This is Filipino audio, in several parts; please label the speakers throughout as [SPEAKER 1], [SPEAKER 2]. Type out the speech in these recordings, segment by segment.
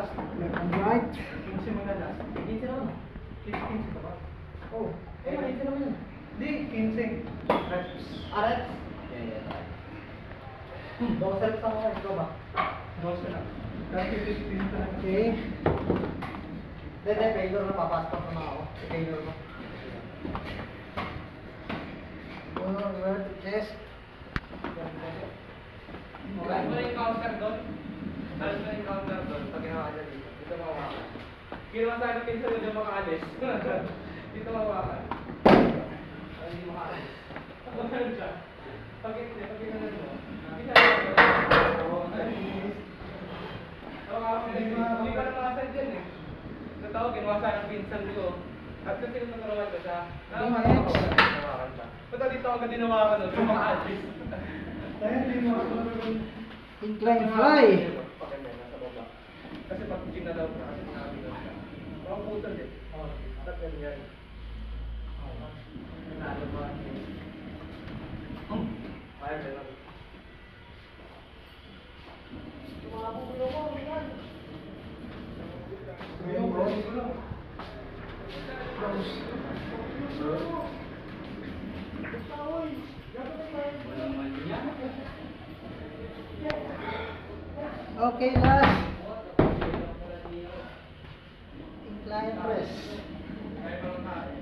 [SPEAKER 1] last.
[SPEAKER 2] Left and right.
[SPEAKER 1] 15 muna last. 15 naman. 15 ka ba? Oh. Eh, 15 naman yun. Hindi, 15. Reps.
[SPEAKER 3] Reps? Yeah. 12 reps ako kayo. Ikaw ba?
[SPEAKER 1] 12 na. Kasi 15 ka na.
[SPEAKER 2] Okay.
[SPEAKER 3] Hindi, failure na. Papasok na ako. Failure na.
[SPEAKER 2] Over to chest.
[SPEAKER 1] Alam mo na yung counter doon? Alam mo na yung counter doon? Pag ginawa niya dito. Dito mawakan. Ginawa sana pinsan doon yung makaalis. Dito mawakan. Ay, hindi makaalis. Ako na siya. Pag ginawa mo. Hindi pa naman asal dyan eh. Natawag, ginawa sana pinsan ko. At kasi nung natarawan ko siya, nakakaroon ako na ginawakan siya. Punta dito ako ginawakan doon, yung makaalis. Kaya hindi mo ako
[SPEAKER 2] Incline fly.
[SPEAKER 1] Kasi pag gym na daw na, kasi sinabi daw siya. Baka putal eh. Oo, dapat yan yan. Nanalo ba? Kaya ba lang?
[SPEAKER 2] Okay, last. Incline press.
[SPEAKER 1] Kaya ba lang tayo?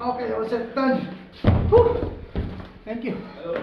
[SPEAKER 2] Okay, all set, done. Whew. Thank you.
[SPEAKER 1] Hello,